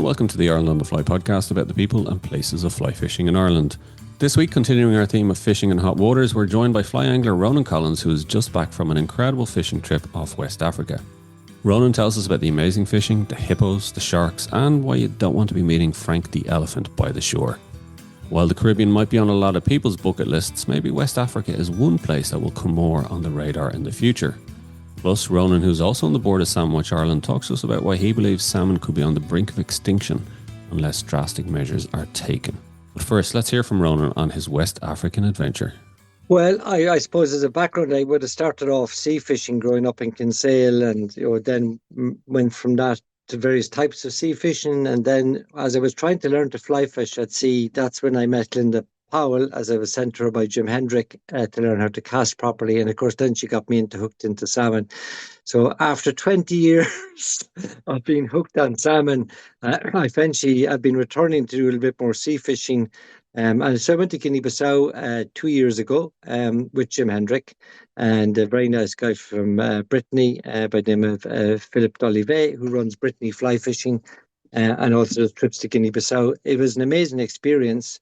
welcome to the Ireland on the Fly podcast about the people and places of fly fishing in Ireland. This week, continuing our theme of fishing in hot waters, we're joined by fly angler Ronan Collins, who is just back from an incredible fishing trip off West Africa. Ronan tells us about the amazing fishing, the hippos, the sharks, and why you don't want to be meeting Frank the elephant by the shore. While the Caribbean might be on a lot of people's bucket lists, maybe West Africa is one place that will come more on the radar in the future. Plus, Ronan, who's also on the board of Salmon Watch Ireland, talks to us about why he believes salmon could be on the brink of extinction unless drastic measures are taken. But first, let's hear from Ronan on his West African adventure. Well, I suppose as a background, I would have started off sea fishing growing up in Kinsale, and then went from that to various types of sea fishing. And then as I was trying to learn to fly fish at sea, that's when I met Linda Powell, as I was sent to her by Jim Hendrick to learn how to cast properly. And of course, then she got me hooked into salmon. So after 20 years of being hooked on salmon, I eventually have been returning to do a little bit more sea fishing. And so I went to Guinea-Bissau 2 years ago with Jim Hendrick and a very nice guy from Brittany by the name of Philip D'Olivet, who runs Brittany Fly Fishing and also does trips to Guinea-Bissau. It was an amazing experience.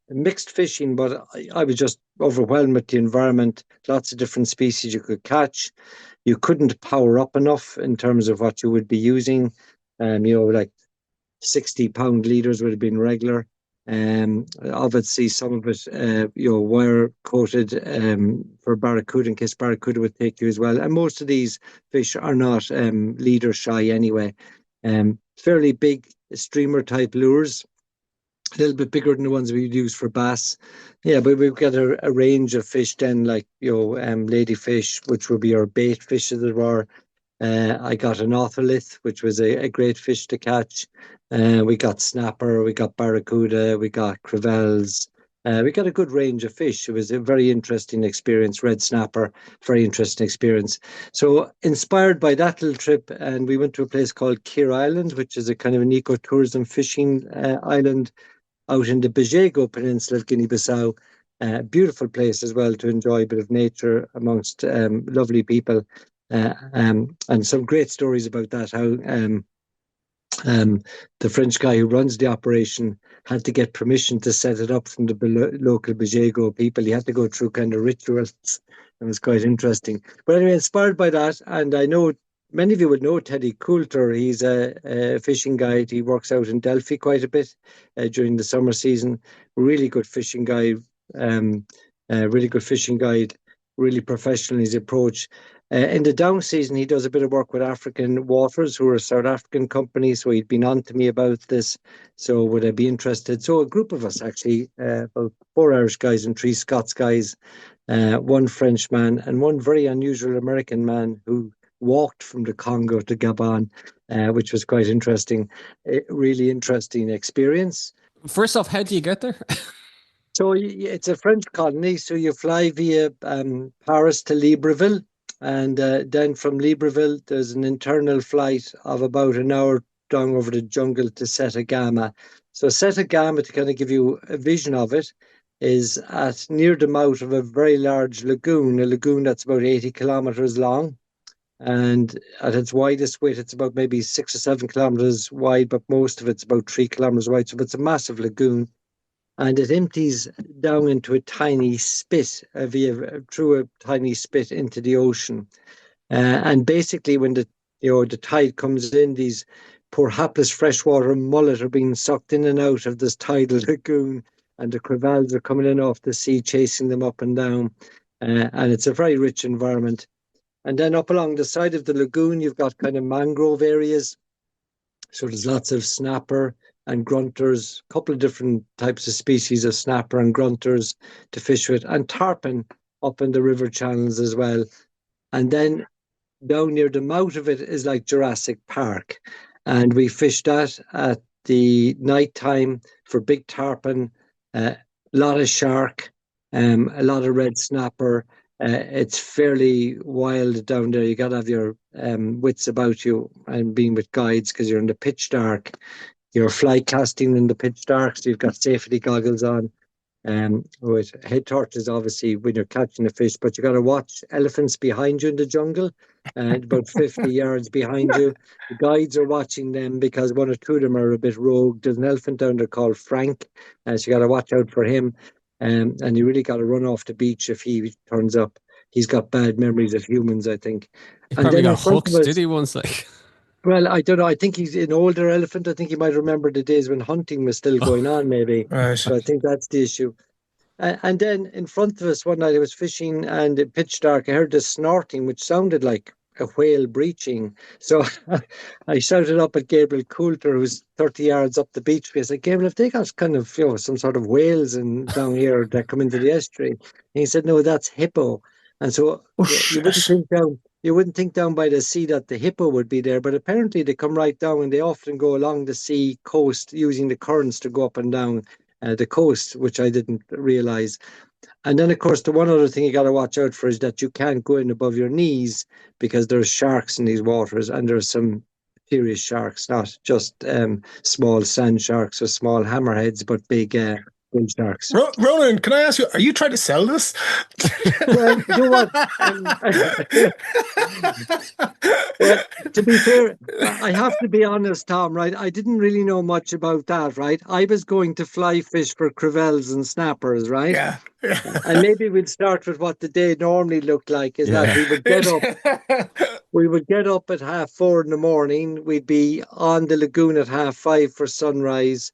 Mixed fishing, but I was just overwhelmed with the environment. Lots of different species you could catch. You couldn't power up enough in terms of what you would be using. Like 60-pound leaders would have been regular. Obviously, some of it, wire coated for barracuda, in case barracuda would take you as well. And most of these fish are not leader shy anyway. Fairly big streamer type lures. A little bit bigger than the ones we use for bass. Yeah, but we've got a range of fish then, like, ladyfish, which will be our bait fish as it were. I got an otolith, which was a great fish to catch. We got snapper, we got barracuda, we got crevelles. We got a good range of fish. It was a very interesting experience. Red snapper, very interesting experience. So inspired by that little trip, and we went to a place called Keir Island, which is a kind of an ecotourism fishing island out in the Bajego Peninsula of Guinea-Bissau. Beautiful place as well to enjoy a bit of nature amongst lovely people. And some great stories about that, how the French guy who runs the operation had to get permission to set it up from the local Bajego people. He had to go through kind of rituals. It was quite interesting. But anyway, inspired by that, and I know many of you would know Teddy Coulter. He's a fishing guide. He works out in Delphi quite a bit during the summer season. Really good fishing guide. Really good fishing guide. Really professional in his approach. In the down season, he does a bit of work with African Waters, who are a South African company. So he'd been on to me about this. So would I be interested? So a group of us, actually, about 4 Irish guys and 3 Scots guys, 1 French man and 1 very unusual American man who walked from the Congo to Gabon, which was quite interesting. A really interesting experience. First off, how do you get there? So it's a French colony. So you fly via Paris to Libreville. And then from Libreville, there's an internal flight of about an hour down over the jungle to Setagama. So Setagama, to kind of give you a vision of it, is at near the mouth of a very large lagoon, a lagoon that's about 80 kilometers long. And at its widest width, it's about maybe 6 or 7 kilometers wide, but most of it's about 3 kilometers wide. So it's a massive lagoon. And it empties down into a tiny spit, through a tiny spit into the ocean. And basically, when the tide comes in, these poor hapless freshwater mullet are being sucked in and out of this tidal lagoon, and the crevalles are coming in off the sea, chasing them up and down. And it's a very rich environment. And then up along the side of the lagoon, you've got kind of mangrove areas. So there's lots of snapper and grunters, a couple of different types of species of snapper and grunters to fish with, and tarpon up in the river channels as well. And then down near the mouth of it is like Jurassic Park. And we fished that at the night time for big tarpon, a lot of shark, a lot of red snapper. It's fairly wild down there. You got to have your wits about you and being with guides, because you're in the pitch dark. You're fly casting in the pitch dark, so you've got safety goggles on. With head tortoise, obviously, when you're catching a fish, but you got to watch elephants behind you in the jungle, and about 50 yards behind you. The guides are watching them because one or two of them are a bit rogue. There's an elephant down there called Frank, so you got to watch out for him. And you really got to run off the beach if he turns up. He's got bad memories of humans, I think. He And probably then in got front of hooked, did us, he once? Like, well, I don't know. I think he's an older elephant. I think he might remember the days when hunting was still going on, maybe. Right. So I think that's the issue. And then in front of us one night I was fishing and it pitch dark. I heard this snorting, which sounded like a whale breaching. So I shouted up at Gabriel Coulter, who's 30 yards up the beach. I said, Gabriel, if they got kind of, some sort of whales down here that come into the estuary. And he said, no, that's hippo. And so Oh, you wouldn't shit. think down by the sea that the hippo would be there, but apparently they come right down and they often go along the sea coast using the currents to go up and down the coast, which I didn't realize. And then, of course, the one other thing you got to watch out for is that you can't go in above your knees because there's sharks in these waters, and there's some serious sharks, not just small sand sharks or small hammerheads, but big bull sharks. Ronan, can I ask you, are you trying to sell this? Well, you know what? Well, to be fair, I have to be honest, Tom, right? I didn't really know much about that, right? I was going to fly fish for crevelles and snappers, right? Yeah. And maybe we'd start with what the day normally looked like, is that we would get up. We would get up at 4:30 in the morning. We'd be on the lagoon at 5:30 for sunrise.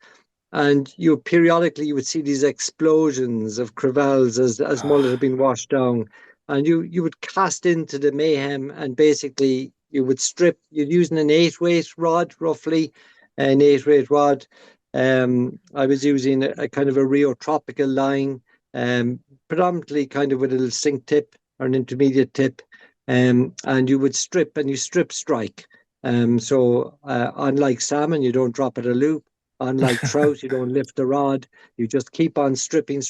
And periodically you would see these explosions of crevelles as mullet had been washed down. And you would cast into the mayhem, and basically you would strip, you're using an 8-weight rod, roughly, an 8-weight rod. I was using a kind of a Rio Tropical line, predominantly kind of with a little sink tip or an intermediate tip. And you would strip, and you strip strike. So unlike salmon, you don't drop at a loop. Unlike trout, you don't lift the rod. You just keep on stripping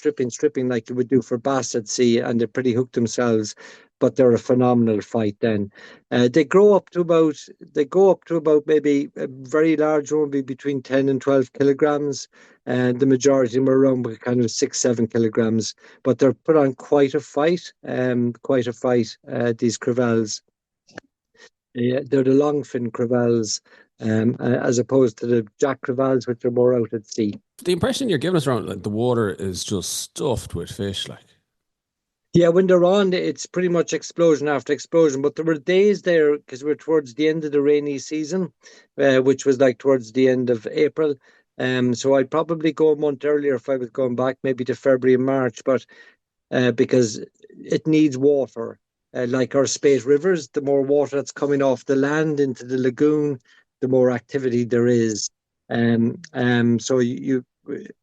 like you would do for bass at sea, and they're pretty hooked themselves. But they're a phenomenal fight then. They go up to about maybe a very large one, be between 10 and 12 kilograms. And the majority of them are around kind of 6-7 kilograms. But they're put on quite a fight, these crevelles. Yeah, they're the longfin crevelles, as opposed to the jack crevelles, which are more out at sea. the impression you're giving us around, like, the water is just stuffed with fish, like. Yeah, when they're on, it's pretty much explosion after explosion. But there were days there, because we're towards the end of the rainy season, which was like towards the end of April. So I'd probably go a month earlier if I was going back, maybe to February and March, but because it needs water. Like our Spate rivers, the more water that's coming off the land into the lagoon, the more activity there is. So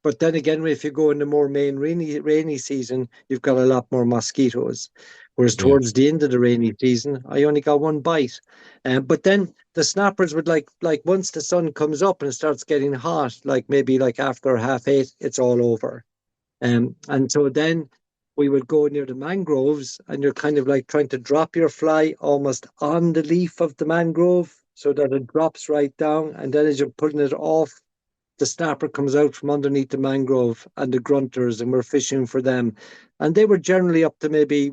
but then again, if you go in the more main rainy season, you've got a lot more mosquitoes. Whereas towards the end of the rainy season, I only got one bite. But then the snappers would like once the sun comes up and it starts getting hot, like maybe like after 8:30, it's all over. And so then we would go near the mangroves, and you're kind of like trying to drop your fly almost on the leaf of the mangrove so that it drops right down. And then as you're pulling it off, the snapper comes out from underneath the mangrove, and the grunters, and we're fishing for them. And they were generally up to maybe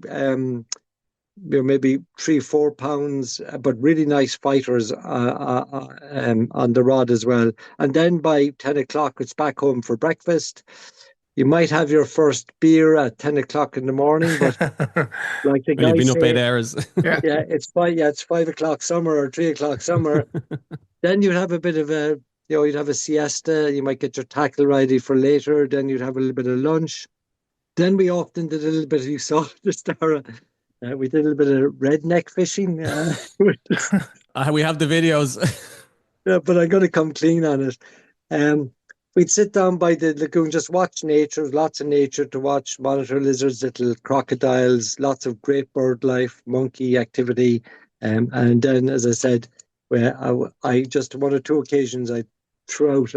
3-4 pounds, but really nice fighters on the rod as well. And then by 10 o'clock, it's back home for breakfast. You might have your first beer at 10 o'clock in the morning, but like the Well, you've guys been up 8 say, hours. it's 5 o'clock summer or 3 o'clock summer. Then you'd have a bit of you'd have a siesta. You might get your tackle ready for later. Then you'd have a little bit of lunch. Then we often did a little bit, you saw the star. We did a little bit of redneck fishing. We have the videos. But I'm going to come clean on it. We'd sit down by the lagoon, just watch nature, lots of nature to watch, monitor lizards, little crocodiles, lots of great bird life, monkey activity. And then, as I said, I just 1 or 2 occasions, I threw out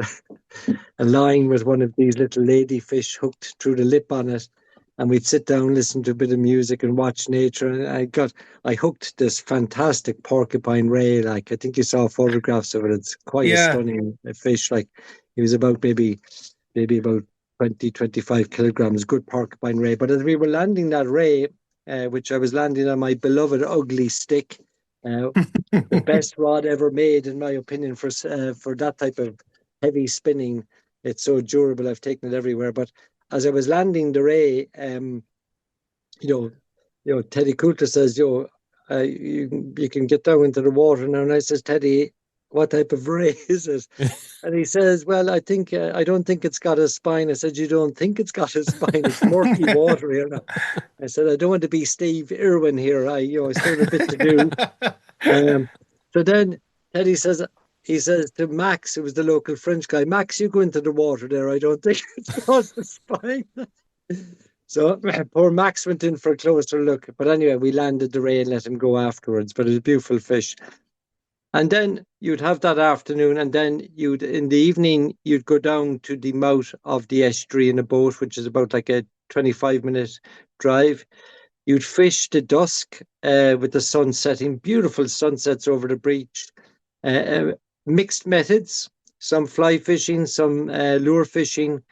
a line with one of these little ladyfish hooked through the lip on it. And we'd sit down, listen to a bit of music and watch nature. And I hooked this fantastic porcupine ray. Like, I think you saw photographs of it. It's quite a stunning fish. Like, he was about maybe about 20, 25 kilograms, good porcupine ray. But as we were landing that ray, which I was landing on my beloved ugly stick, the best rod ever made, in my opinion, for that type of heavy spinning. It's so durable. I've taken it everywhere. But as I was landing the ray, Teddy Coulter says, you can get down into the water now. And I says, Teddy, what type of ray is it? And he says, well, I don't think it's got a spine. I said, you don't think it's got a spine? It's murky water here now. I said, I don't want to be Steve Irwin here. I still have a bit to do. So then Teddy says, he says to Max, who was the local French guy, Max, you go into the water there. I don't think it's got a spine. So poor Max went in for a closer look. But anyway, we landed the ray and let him go afterwards. But it was a beautiful fish. And then you'd have that afternoon, and then in the evening, you'd go down to the mouth of the estuary in a boat, which is about like a 25-minute drive. You'd fish to dusk with the sun setting, beautiful sunsets over the beach. Mixed methods, some fly fishing, some lure fishing,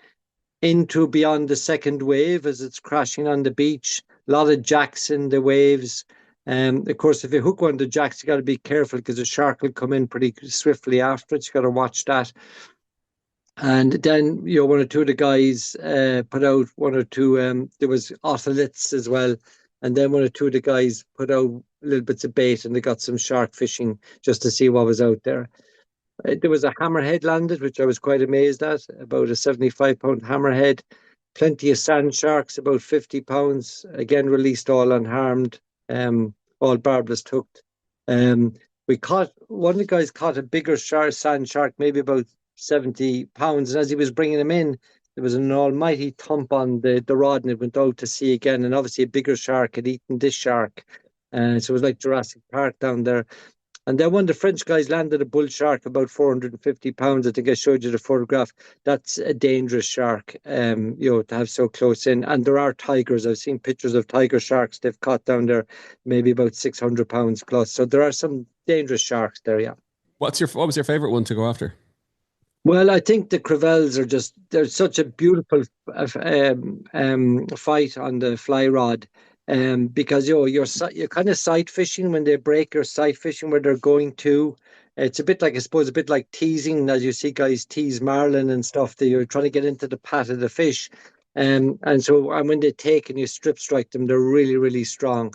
into beyond the second wave as it's crashing on the beach. A lot of jacks in the waves. Of course, if you hook one of the jacks, you got to be careful because the shark will come in pretty swiftly after it. You got to watch that. And then, one or two of the guys put out one or two. There was otoliths as well. And then one or two of the guys put out little bits of bait, and they got some shark fishing just to see what was out there. There was a hammerhead landed, which I was quite amazed at, about a 75-pound hammerhead. Plenty of sand sharks, about 50 pounds, again released all unharmed, all barbless hooked. One of the guys caught a bigger sand shark, maybe about 70 pounds. And as he was bringing him in, there was an almighty thump on the rod, and it went out to sea again. And obviously a bigger shark had eaten this shark. So it was like Jurassic Park down there. And then one of the French guys landed a bull shark, about 450 pounds. I think I showed you the photograph. That's a dangerous shark, to have so close in. And there are tigers. I've seen pictures of tiger sharks they've caught down there, maybe about 600 pounds plus. So there are some dangerous sharks there, yeah. What was your favorite one to go after? Well, I think the crevalles they're such a beautiful fight on the fly rod. Because you're kind of sight fishing when they break, your sight fishing where they're going to. It's a bit like teasing, as you see guys tease marlin and stuff. That you're trying to get into the pat of the fish, and when they take and you strip strike them, they're really, really strong.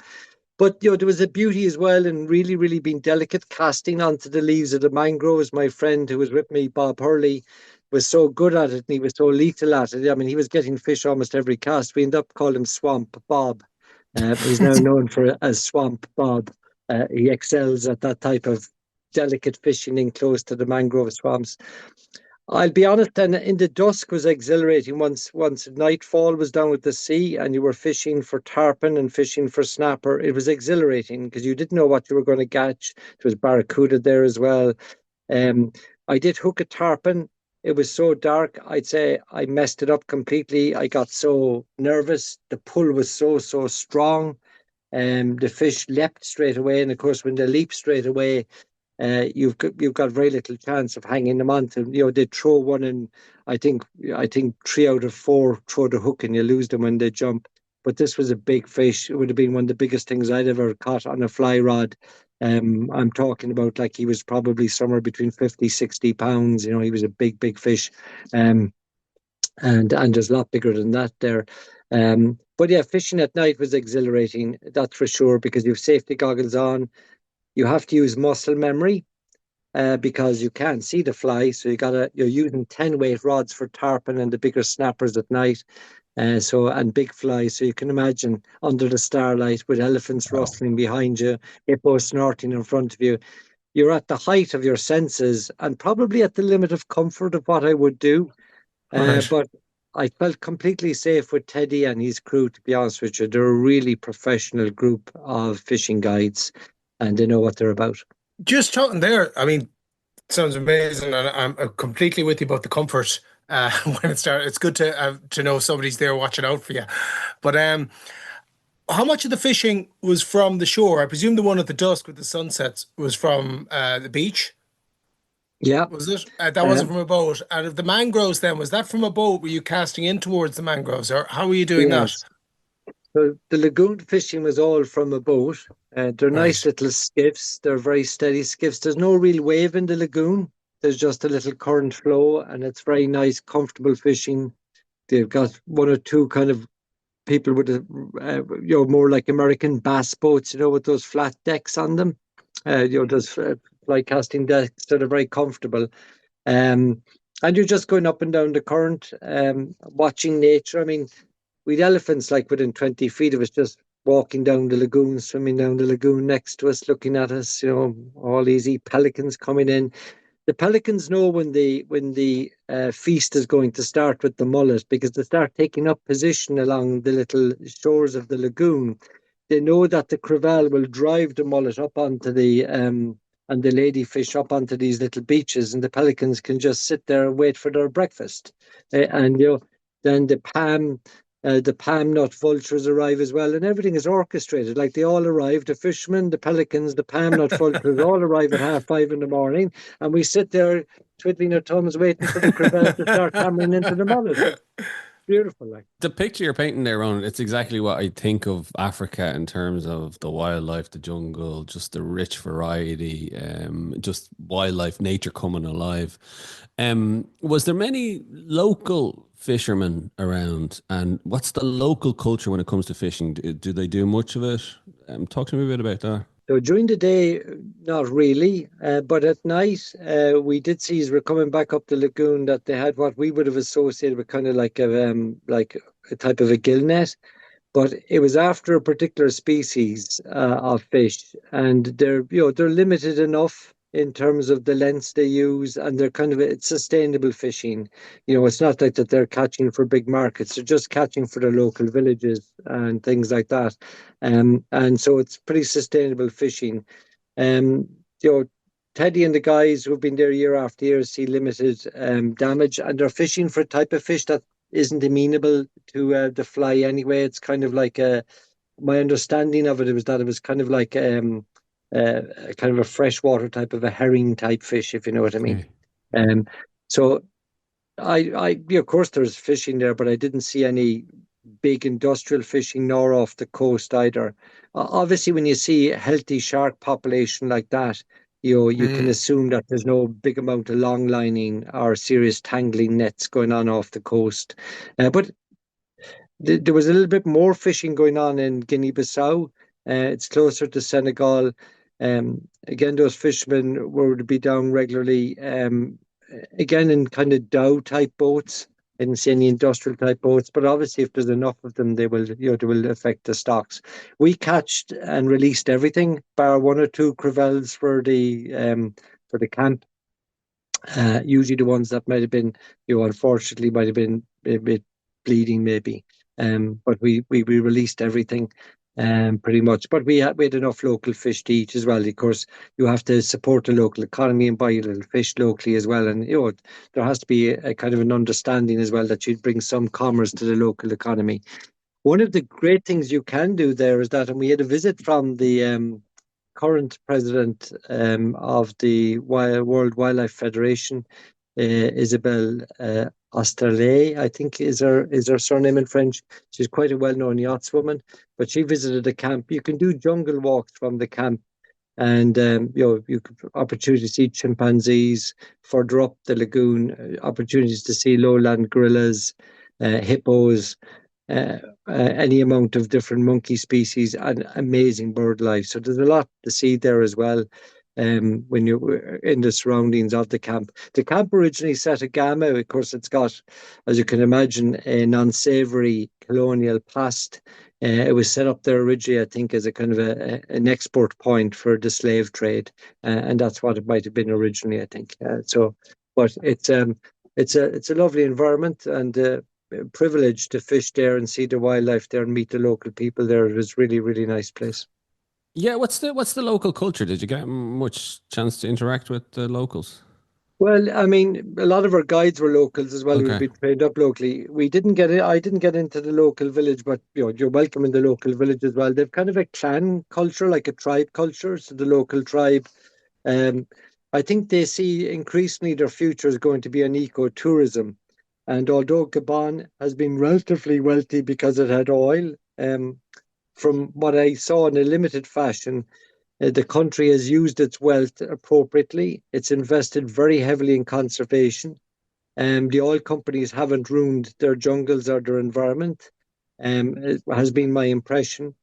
But there was a beauty as well in really, really being delicate, casting onto the leaves of the mangroves. My friend who was with me, Bob Hurley, was so good at it, and he was so lethal at it. I mean, he was getting fish almost every cast. We ended up calling him Swamp Bob. He's now known as Swamp Bob. He excels at that type of delicate fishing in close to the mangrove swamps. I'll be honest, then in the dusk was exhilarating. Once nightfall was down with the sea and you were fishing for tarpon and fishing for snapper, it was exhilarating because you didn't know what you were going to catch. There was barracuda there as well. I did hook a tarpon. It was so dark, I'd say I messed it up completely. I got so nervous. The pull was so strong. The fish leapt straight away. And of course, when they leap straight away, you've got very little chance of hanging them on to. They throw one, and I think 3 out of 4 throw the hook and you lose them when they jump. But this was a big fish. It would have been one of the biggest things I'd ever caught on a fly rod. I'm talking about like he was probably somewhere between 50, 60 pounds. He was a big fish. And there's a lot bigger than that there. But yeah, fishing at night was exhilarating, that's for sure, because you have safety goggles on. You have to use muscle memory because you can't see the fly. So you're using 10 weight rods for tarpon and the bigger snappers at night. And big flies. So you can imagine under the starlight with elephants rustling behind you, hippos snorting in front of you. You're at the height of your senses and probably at the limit of comfort of what I would do. Right. But I felt completely safe with Teddy and his crew, to be honest with you. They're a really professional group of fishing guides and they know what they're about. Just talking there, I mean, sounds amazing, and I'm completely with you about the comfort when it starts. It's good to know somebody's there watching out for you. But how much of the fishing was from the shore? I presume the one at the dusk with the sunsets was from the beach. Yeah. Was it? That wasn't from a boat. And if the mangroves then, was that from a boat? Were you casting in towards the mangroves, or how were you doing that? Yes. So the lagoon fishing was all from a boat. They're nice Right. little skiffs. They're very steady skiffs. There's no real wave in the lagoon. There's just a little current flow, and it's very nice, comfortable fishing. They've got one or two kind of people with more like American bass boats, with those flat decks on them. Those fly casting decks that are very comfortable. Um, and you're just going up and down the current, watching nature. I mean, we'd elephants like within 20 feet of us, just walking down the lagoon, swimming down the lagoon next to us, looking at us, all these pelicans coming in. The pelicans know when the feast is going to start with the mullet, because they start taking up position along the little shores of the lagoon. They know that the crevalle will drive the mullet up onto the and the ladyfish up onto these little beaches, and the pelicans can just sit there and wait for their breakfast. And then the palm nut vultures arrive as well, and everything is orchestrated. Like they all arrive, the fishermen, the pelicans, the palm nut vultures all arrive at 5:30 in the morning, and we sit there twiddling our thumbs, waiting for the crevalle to start hammering into the mullet. It's beautiful, like. The picture you're painting there, Ronan, it's exactly what I think of Africa in terms of the wildlife, the jungle, just the rich variety, just wildlife, nature coming alive. Was there many local fishermen around, and what's the local culture when it comes to fishing? Do they do much of it? Talk to me a bit about that. So during the day, not really, but at night, we did see as we're coming back up the lagoon that they had what we would have associated with kind of like a type of a gill net, but it was after a particular species of fish, and they're limited enough in terms of the lengths they use, and they're it's sustainable fishing. It's not like that they're catching for big markets; they're just catching for the local villages and things like that. And so it's pretty sustainable fishing. Um, you know, Teddy and the guys who've been there year after year see limited damage, and they're fishing for a type of fish that isn't amenable to the fly anyway. It's kind of like my understanding of it was that it was kind of like kind of a freshwater type of a herring type fish, if you know what I mean. Okay. Um, so of course there's fishing there, but I didn't see any big industrial fishing nor off the coast either. Obviously, when you see a healthy shark population like that, you can Mm. assume that there's no big amount of long lining or serious tangling nets going on off the coast. But there was a little bit more fishing going on in Guinea-Bissau. It's closer to Senegal. Again, those fishermen were to be down regularly. Again, in kind of dhow type boats. I didn't see any industrial type boats, but obviously, if there's enough of them, they will affect the stocks. We catched and released everything, bar one or two crevalles for the camp. Usually, the ones that might have been, unfortunately, might have been a bit bleeding, maybe. But we released everything, pretty much. But we had enough local fish to eat as well. Of course, you have to support the local economy and buy a little fish locally as well. And there has to be a kind of an understanding as well that you'd bring some commerce to the local economy. One of the great things you can do there is that, and we had a visit from the current president of the World Wildlife Federation, Isabelle Osterley, I think is her surname in French. She's quite a well-known yachtswoman, but she visited the camp. You can do jungle walks from the camp, and you could opportunity to see chimpanzees further up the lagoon, opportunities to see lowland gorillas, hippos, uh, any amount of different monkey species, and amazing bird life. So there's a lot to see there as well. When you're in the surroundings of the camp. The camp originally set at Gama. Of course, it's got, as you can imagine, a non-savoury colonial past. It was set up there originally, I think, as a kind of an export point for the slave trade, and that's what it might have been originally, I think. But it's a lovely environment, and privilege to fish there and see the wildlife there and meet the local people there. It was really, really nice place. Yeah, what's the local culture? Did you get much chance to interact with the locals? Well, I mean, a lot of our guides were locals as well, who'd Okay. been trained up locally. We didn't get it. I didn't get into the local village, but you're welcome in the local village as well. They've kind of a clan culture, like a tribe culture. So the local tribe, um, I think they see increasingly their future is going to be on ecotourism. And although Gabon has been relatively wealthy because it had oil, from what I saw in a limited fashion, the country has used its wealth appropriately. It's invested very heavily in conservation. The oil companies haven't ruined their jungles or their environment, it has been my impression.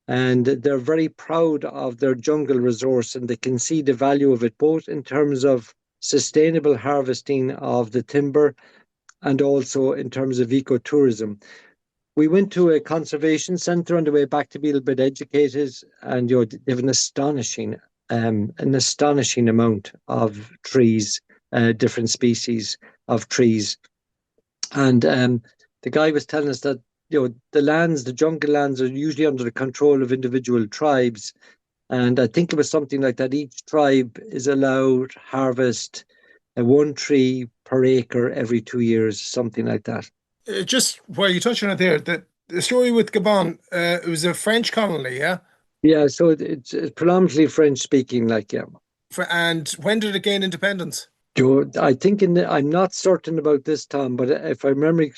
And they're very proud of their jungle resource, and they can see the value of it, both in terms of sustainable harvesting of the timber and also in terms of ecotourism. We went to a conservation centre on the way back to be a little bit educated, and they have an astonishing amount of trees, different species of trees. And the guy was telling us that the jungle lands are usually under the control of individual tribes. And I think it was something like that. Each tribe is allowed harvest one tree per acre every 2 years, something like that. Just while you touch on it there, the story with Gabon, it was a French colony, yeah? Yeah, so it's predominantly French speaking, like, yeah. And when did it gain independence? I think I'm not certain about this, Tom, but if I memory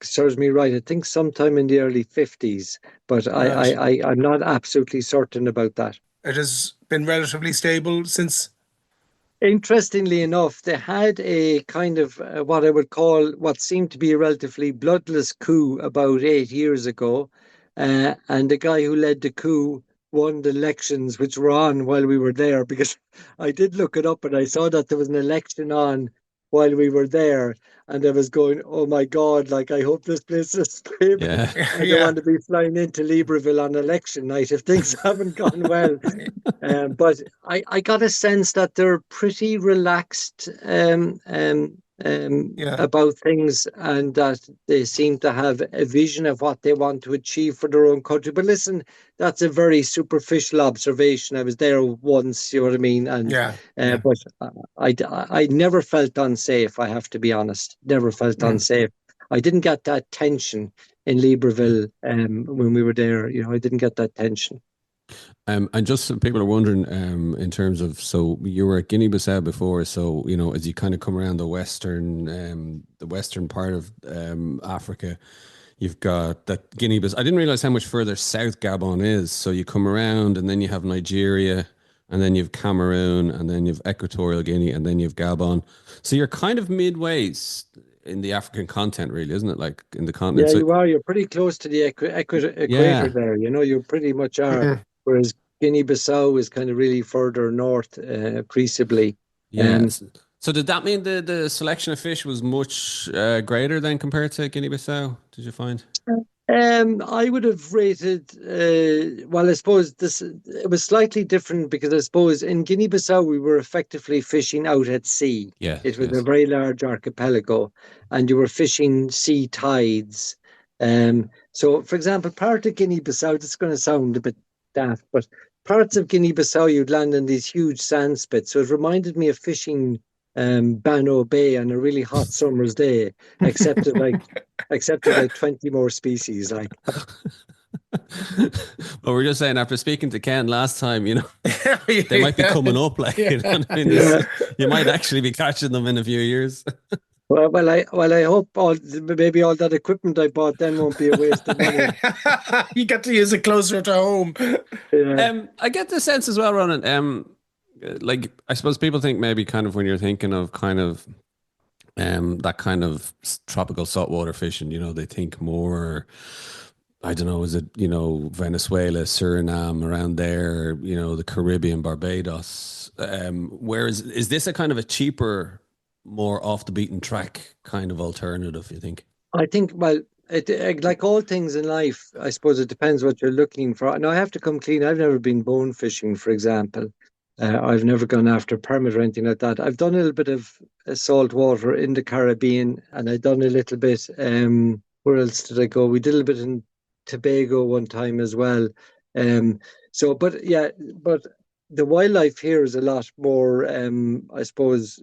serves me right, I think sometime in the early 50s, but Right. I'm not absolutely certain about that. It has been relatively stable since. Interestingly enough, they had a kind of what I would call what seemed to be a relatively bloodless coup about 8 years ago. And the guy who led the coup won the elections, which were on while we were there, because I did look it up and I saw that there was an election on while we were there. And I was going, oh my God, like, I hope this place is stable. Yeah. I don't Yeah. want to be flying into Libreville on election night if things haven't gone well. But I got a sense that they're pretty relaxed Yeah. about things, and that they seem to have a vision of what they want to achieve for their own country. But listen, that's a very superficial observation. I was there once, you know what I mean? And Yeah. Yeah. but I never felt unsafe, I have to be honest. Never felt Mm. unsafe. I didn't get that tension in Libreville when we were there. I didn't get that tension. And just so people are wondering, in terms of, so you were at Guinea-Bissau before, so as you kind of come around the western part of Africa, you've got that Guinea-Bissau. I didn't realize how much further south Gabon is. So you come around, and then you have Nigeria, and then you have Cameroon, and then you have Equatorial Guinea, and then you have Gabon. So you're kind of midways in the African continent, really, isn't it? Like in the continent. Yeah, So you are. You're pretty close to the equator yeah, there. You pretty much are. Mhm. Whereas Guinea-Bissau is kind of really further north, appreciably. yeah. So did that mean the selection of fish was much greater than compared to Guinea-Bissau? Did you find? I would have rated. Well, I suppose it was slightly different because I suppose in Guinea-Bissau we were effectively fishing out at sea. Yes, It was a yes. very large archipelago, and you were fishing sea tides. So, for example, part of Guinea-Bissau, this is going to sound a bit daft, but parts of Guinea-Bissau you'd land in these huge sand spits. So it reminded me of fishing Bano Bay on a really hot summer's day, except it like 20 more species. Like, But we're just saying, after speaking to Ken last time, they might be Yeah. coming up. Like, you know Yeah. what I mean? yeah. You might actually be catching them in a few years. Well, I hope maybe all that equipment I bought then won't be a waste of money. You get to use it closer to home. Yeah. I get the sense as well, Ronan. Like, I suppose people think maybe kind of when you're thinking of kind of that kind of tropical saltwater fishing, they think more, I don't know, is it, Venezuela, Suriname, around there, the Caribbean, Barbados. Whereas, is this a kind of a cheaper, more off the beaten track kind of alternative, you think? I think, well, like all things in life, I suppose it depends what you're looking for. Now, I have to come clean. I've never been bone fishing, for example. I've never gone after permit or anything like that. I've done a little bit of salt water in the Caribbean, and I've done a little bit. Where else did I go? We did a little bit in Tobago one time as well. But yeah, but the wildlife here is a lot more. I suppose.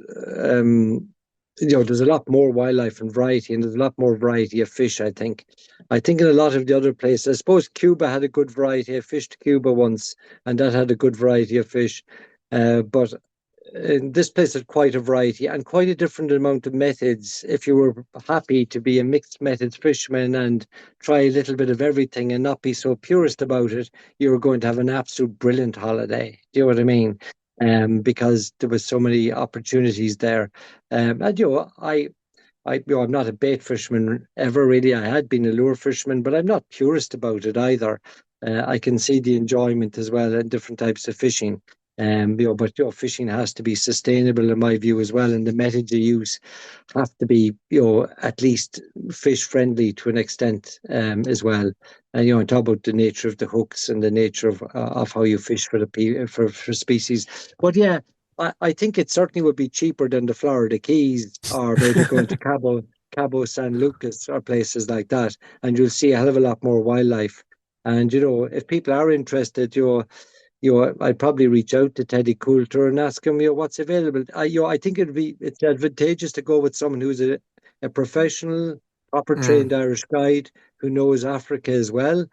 There's a lot more wildlife and variety, and there's a lot more variety of fish, I think. I think in a lot of the other places, I suppose Cuba had a good variety. I fished Cuba once, and that had a good variety of fish. But this place had quite a variety and quite a different amount of methods. If you were happy to be a mixed methods fisherman and try a little bit of everything and not be so purist about it, you were going to have an absolute brilliant holiday. Do you know what I mean? Because there was so many opportunities there. And I'm not a bait fisherman ever really. I had been a lure fisherman, but I'm not purist about it either. I can see the enjoyment as well in different types of fishing. But fishing has to be sustainable in my view as well, and the methods you use have to be, at least fish friendly to an extent, as well. And on top about the nature of the hooks and the nature of how you fish for for species. But yeah, I think it certainly would be cheaper than the Florida Keys or maybe going to Cabo San Lucas or places like that, and you'll see a hell of a lot more wildlife. And if people are interested, I'd probably reach out to Teddy Coulter and ask him, what's available. I think it's advantageous to go with someone who's a professional, proper trained Irish guide who knows Africa as well,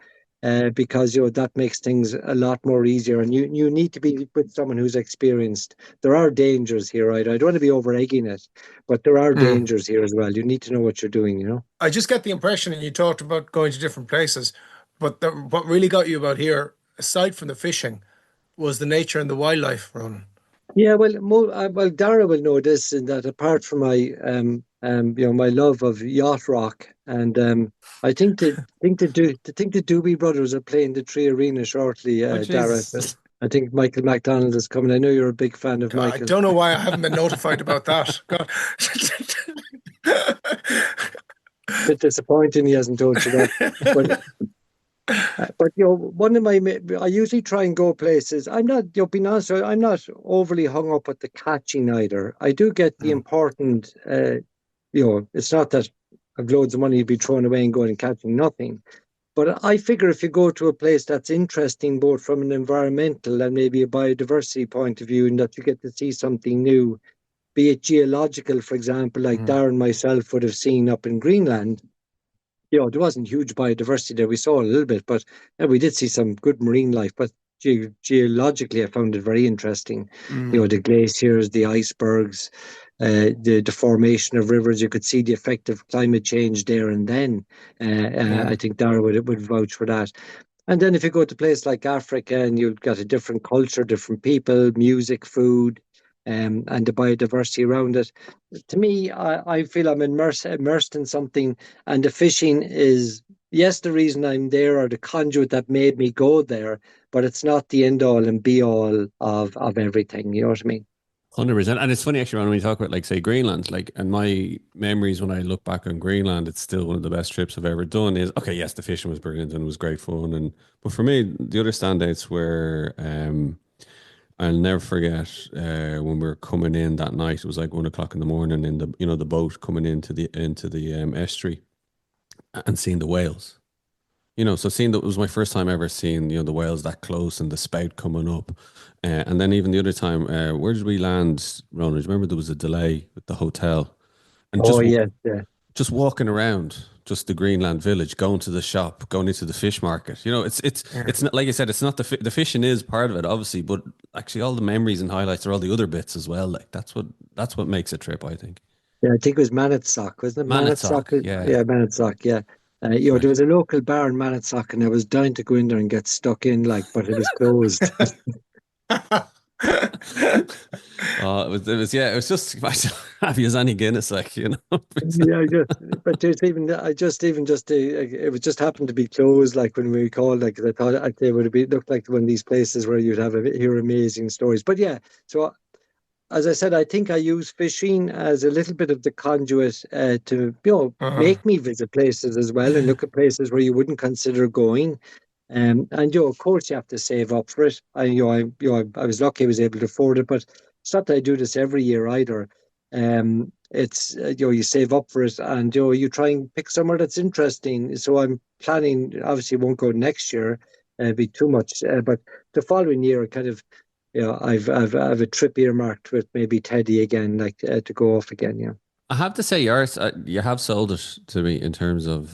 because that makes things a lot more easier. And you need to be with someone who's experienced. There are dangers here, right? I don't want to be over egging it, but there are dangers here as well. You need to know what you're doing. I just get the impression, and you talked about going to different places, but what really got you about here, aside from the fishing, was the nature and the wildlife, Ronan. Yeah, well, Dara will know this, in that apart from my love of yacht rock, and I think the Doobie Brothers are playing the Tree Arena shortly, Dara. I think Michael McDonald is coming. I know you're a big fan of God, Michael. I don't know why I haven't been notified about that. God. A bit disappointing he hasn't told you that. But I usually try and go places. I'm not, being honest, I'm not overly hung up at the catching either. I do get the important, it's not that I've loads of money to be thrown away and going and catching nothing. But I figure if you go to a place that's interesting, both from an environmental and maybe a biodiversity point of view, and that you get to see something new, be it geological, for example, like Darren and myself would have seen up in Greenland. There wasn't huge biodiversity there. We saw a little bit, but we did see some good marine life. But geologically, I found it very interesting. The glaciers, the icebergs, the formation of rivers. You could see the effect of climate change there and then. I think Dara would vouch for that. And then if you go to a place like Africa and you've got a different culture, different people, music, food, and the biodiversity around it. To me, I feel I'm immersed in something, and the fishing is, yes, the reason I'm there, or the conduit that made me go there, but it's not the end all and be all of everything. You know what I mean? 100%. And it's funny actually when we talk about, like, say, Greenland, like, and my memories when I look back on Greenland, it's still one of the best trips I've ever done. Is, okay, yes, the fishing was brilliant and it was great fun, but for me the other standouts were I'll never forget when we were coming in that night. It was like 1 o'clock in the morning in the boat coming into the estuary and seeing the whales. So seeing that was my first time ever seeing the whales that close and the spout coming up, and then even the other time, where did we land, Ronan? Remember there was a delay with the hotel, and yeah. Just walking around, just the Greenland village, going to the shop, going into the fish market. It's not, like I said, it's not the fishing is part of it, obviously, but actually all the memories and highlights are all the other bits as well. Like that's what makes a trip, I think. Yeah, I think it was Manitsock, wasn't it? Manitsock, yeah, Manitsock, yeah. There was a local bar in Manitsock, and I was dying to go in there and get stuck in, but it was closed. It was just happy as any Guinness, Yeah, it was just happened to be closed. Like when we called, I thought they would have looked like one of these places where you'd hear amazing stories. But yeah, so as I said, I think I use fishing as a little bit of the conduit to make me visit places as well and look at places where you wouldn't consider going. And of course, you have to save up for it. I was lucky I was able to afford it, but it's not that I do this every year either. It's you save up for it, and you try and pick somewhere that's interesting. So I'm planning. Obviously, won't go next year, be too much. But the following year, kind of, I've a trip earmarked with maybe Teddy again, to go off again. Yeah. I have to say, yours, you have sold it to me in terms of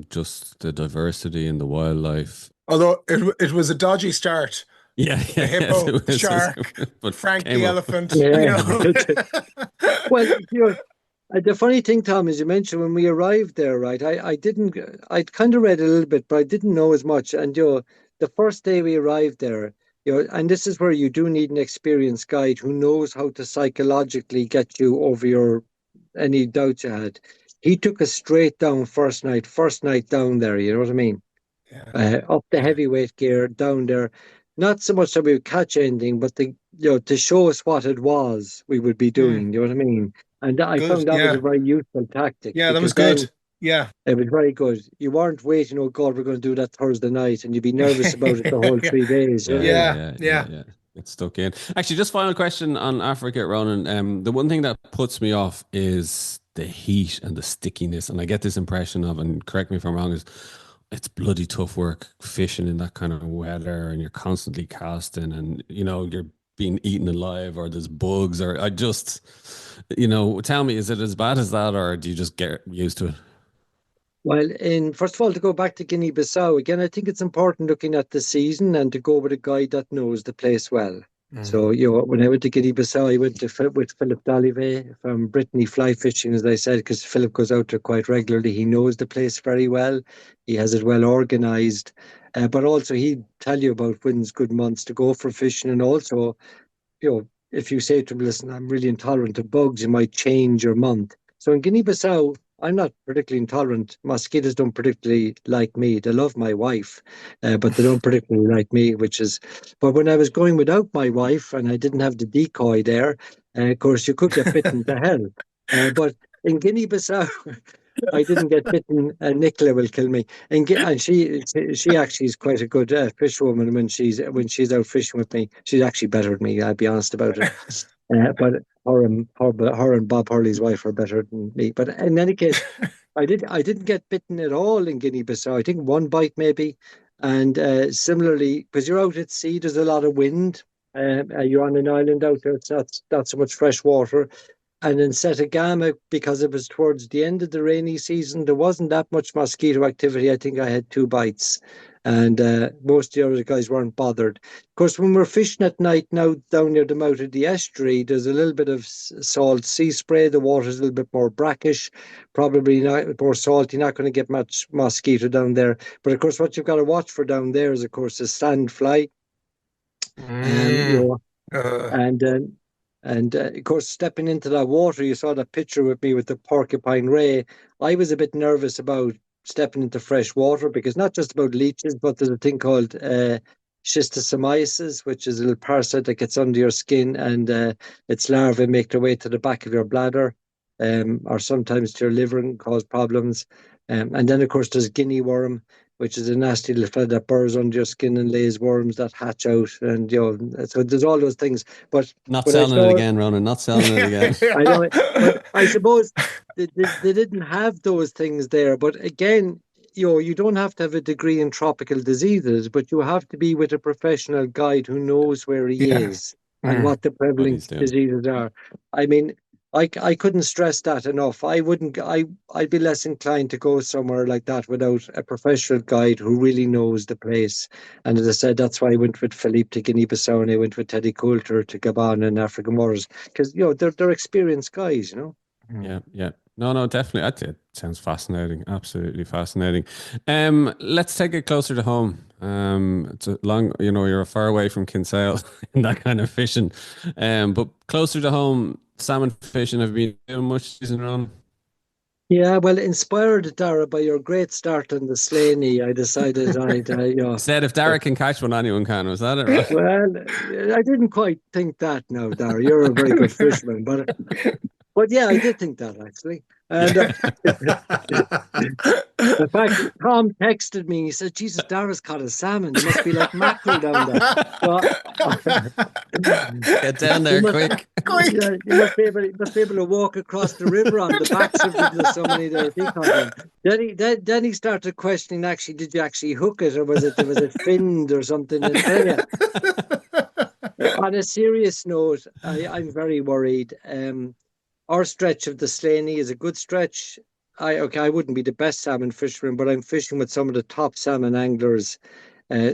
just the diversity and the wildlife. Although it was a dodgy start. the hippo, the shark, but Frank came the up. elephant. Yeah. Well, the funny thing, Tom, is you mentioned when we arrived there, right? I'd kind of read a little bit, but I didn't know as much. And the first day we arrived there, and this is where you do need an experienced guide who knows how to psychologically get you over any doubts you had. He took us straight down first night down there. You know what I mean? Yeah. Up the Yeah. heavyweight gear down there. Not so much that we would catch anything, but to show us what it was we would be Mm, doing. You know what I mean? And I good. found that was a Yeah. very useful tactic Yeah, that was because then good. Yeah. it was very good. You weren't waiting, oh God, we're going to do that Thursday night, and you'd be nervous about it the whole Yeah. 3 days. You know what I mean? Yeah. It's stuck in. Actually, just final question on Africa, Ronan. The one thing that puts me off is the heat and the stickiness, and I get this impression of, and correct me if I'm wrong, is it's bloody tough work fishing in that kind of weather, and you're constantly casting, and you're being eaten alive, or there's bugs, or I just, tell me, is it as bad as that, or do you just get used to it? Well, first of all, to go back to Guinea-Bissau again, I think it's important looking at the season and to go with a guide that knows the place well. Mm. So, when I went to Guinea-Bissau, I went with Philip D'Olivet from Brittany Fly Fishing, as I said, because Philip goes out there quite regularly. He knows the place very well. He has it well organised. But also he'd tell you about when's good months to go for fishing. And also, if you say to him, listen, I'm really intolerant to bugs, you might change your month. So in Guinea-Bissau, I'm not particularly intolerant. Mosquitoes don't particularly like me. They love my wife, but they don't particularly like me, but when I was going without my wife and I didn't have the decoy there, of course, you could get bitten to hell. But in Guinea-Bissau, I didn't get bitten. Nicola will kill me, and she actually is quite a good fishwoman when she's out fishing with me. She's actually better than me. I'll be honest about it. But her and Bob Hurley's wife are better than me. But in any case, I didn't get bitten at all in Guinea-Bissau. I think one bite maybe, and similarly, because you're out at sea, there's a lot of wind. You're on an island out there. It's not so much fresh water. And in Setagama, because it was towards the end of the rainy season, there wasn't that much mosquito activity. I think I had 2 bites, and most of the other guys weren't bothered. Of course, when we're fishing at night now down near the mouth of the estuary, there's a little bit of salt sea spray. The water's a little bit more brackish, probably not more salty. Not going to get much mosquito down there. But of course, what you've got to watch for down there is, of course, a sand fly. Mm. And of course, stepping into that water, you saw that picture with me with the porcupine ray. I was a bit nervous about stepping into fresh water because not just about leeches, but there's a thing called schistosomiasis, which is a little parasite that gets under your skin, and its larvae make their way to the back of your bladder, or sometimes to your liver and cause problems. And then, of course, there's guinea worm, which is a nasty little fella that burrows under your skin and lays worms that hatch out. And, so there's all those things. But Not when I selling it saw, again, Ronan. Not selling it again. I know it, but I suppose they didn't have those things there. But again, you don't have to have a degree in tropical diseases, but you have to be with a professional guide who knows where he Yeah. is and Mm. what the What he's prevalent doing. diseases are. I mean, I couldn't stress that enough. I'd be less inclined to go somewhere like that without a professional guide who really knows the place. And as I said, that's why I went with Philippe to Guinea-Bissau and I went with Teddy Coulter to Gabon and African waters because they're experienced guys. Mm. Yeah. No, definitely. It sounds fascinating. Absolutely fascinating. Let's take it closer to home. It's a long, you're far away from Kinsale in that kind of fishing. But closer to home, salmon fishing. Have you been doing much season run? Yeah, well, inspired, Dara, by your great start on the Slaney, I decided Said if Derek can catch one, anyone can. Was that it, right? well, I didn't quite think that now, Dara. You're a very good fisherman, but yeah, I did think that actually. And in fact, Tom texted me. He said, "Jesus, Dara's caught a salmon. There must be like mackerel down there." So, Get down you there must, quick. yeah, you must be able to walk across the river on the backs of them. There's so many there. He caught them. Then he started questioning. Actually, did you actually hook it, or was it finned or something? And anyway, on a serious note, I'm very worried. Our stretch of the Slaney is a good stretch. I wouldn't be the best salmon fisherman, but I'm fishing with some of the top salmon anglers. Uh,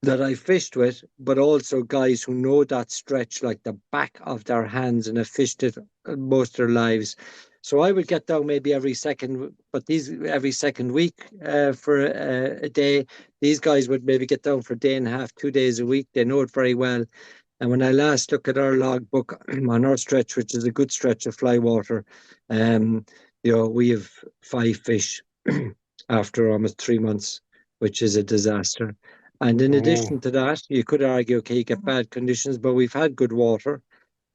that I fished with, but also guys who know that stretch like the back of their hands and have fished it most of their lives. So I would get down maybe every second week for a day. These guys would maybe get down for a day and a half, 2 days a week. They know it very well. And when I last look at our logbook on our stretch, which is a good stretch of fly water, we have 5 fish after almost 3 months, which is a disaster. And in Oh, addition to that, you could argue, okay, you get bad conditions, but we've had good water.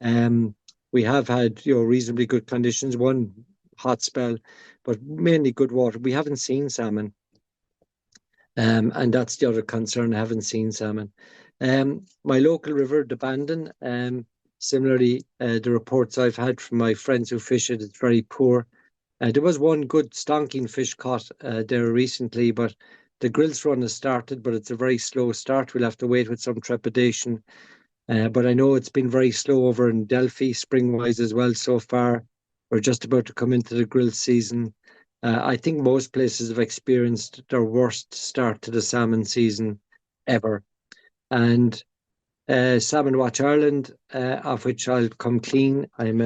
Um, we have had, reasonably good conditions, one hot spell, but mainly good water. We haven't seen salmon. And that's the other concern. I haven't seen salmon. My local river, the Bandon, similarly, the reports I've had from my friends who fish it, it's very poor. There was one good stonking fish caught there recently, but the grilse run has started, but it's a very slow start. We'll have to wait with some trepidation. But I know it's been very slow over in Delphi, spring-wise as well so far. We're just about to come into the grill season. I think most places have experienced their worst start to the salmon season ever. And Salmon Watch Ireland, of which I'll come clean. I'm